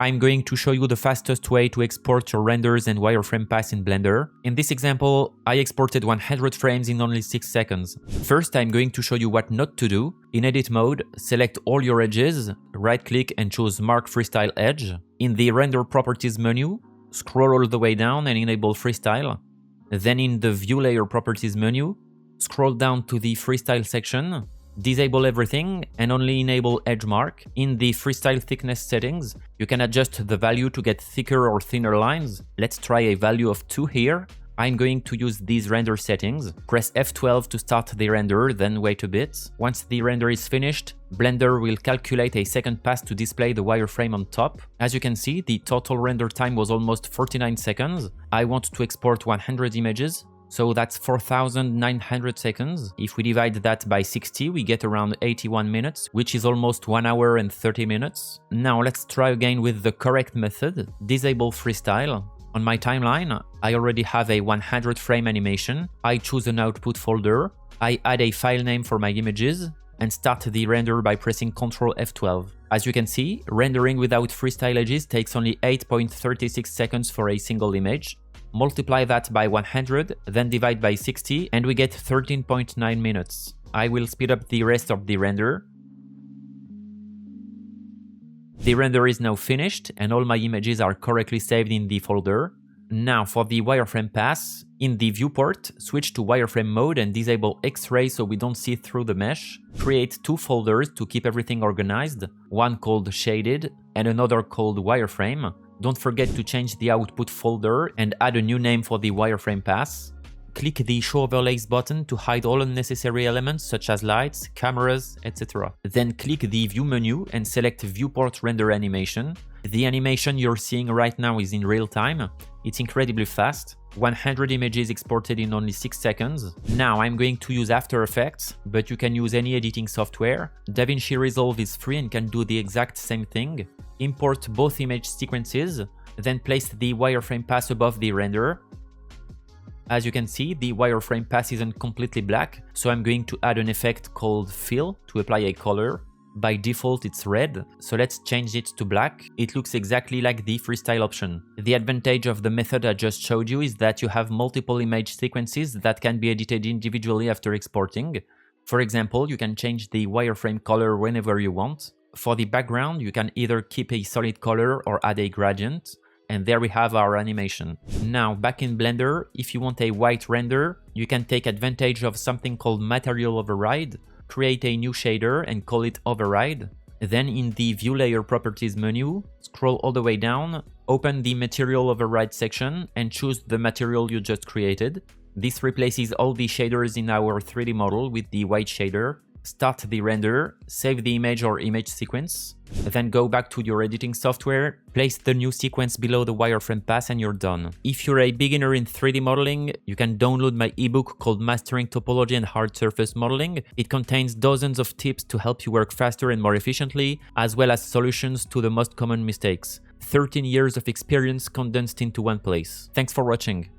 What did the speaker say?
I'm going to show you the fastest way to export your renders and wireframe paths in Blender. In this example, I exported 100 frames in only 6 seconds. First, I'm going to show you what not to do. In edit mode, select all your edges, right-click and choose Mark Freestyle Edge. In the Render Properties menu, scroll all the way down and enable Freestyle. Then in the View Layer Properties menu, scroll down to the Freestyle section, disable everything and only enable Edge Mark. In the Freestyle Thickness settings, you can adjust the value to get thicker or thinner lines. Let's try a value of 2 here. I'm going to use these render settings. Press F12 to start the render, then wait a bit. Once the render is finished, Blender will calculate a second pass to display the wireframe on top. As you can see, the total render time was almost 49 seconds. I want to export 100 images, so that's 4,900 seconds. If we divide that by 60, we get around 81 minutes, which is almost 1 hour and 30 minutes. Now let's try again with the correct method. Disable Freestyle. On my timeline, I already have a 100 frame animation. I choose an output folder. I add a file name for my images and start the render by pressing Ctrl F12. As you can see, rendering without freestyle edges takes only 8.36 seconds for a single image. Multiply that by 100, then divide by 60, and we get 13.9 minutes. I will speed up the rest of the render. The render is now finished, and all my images are correctly saved in the folder. Now for the wireframe pass, in the viewport, switch to wireframe mode and disable X-ray so we don't see through the mesh. Create 2 folders to keep everything organized, one called Shaded and another called Wireframe. Don't forget to change the output folder and add a new name for the wireframe pass. Click the Show Overlays button to hide all unnecessary elements such as lights, cameras, etc. Then click the View menu and select Viewport Render Animation. The animation you're seeing right now is in real time. It's incredibly fast. 100 images exported in only 6 seconds. Now I'm going to use After Effects, but you can use any editing software. DaVinci Resolve is free and can do the exact same thing. Import both image sequences, then place the wireframe pass above the render. As you can see, the wireframe pass isn't completely black, so I'm going to add an effect called Fill to apply a color. By default it's red, so let's change it to black. It looks exactly like the freestyle option. The advantage of the method I just showed you is that you have multiple image sequences that can be edited individually after exporting. For example, you can change the wireframe color whenever you want. For the background, you can either keep a solid color or add a gradient. And there we have our animation. Now back in Blender, if you want a white render, you can take advantage of something called Material Override. Create a new shader and call it Override. Then in the View Layer Properties menu, scroll all the way down, open the Material Override section and choose the material you just created. This replaces all the shaders in our 3D model with the white shader. Start the render, save the image or image sequence, then go back to your editing software, place the new sequence below the wireframe pass and you're done. If you're a beginner in 3D modeling, you can download my ebook called Mastering Topology and Hard Surface Modeling. It contains dozens of tips to help you work faster and more efficiently, as well as solutions to the most common mistakes. 13 years of experience condensed into one place. Thanks for watching.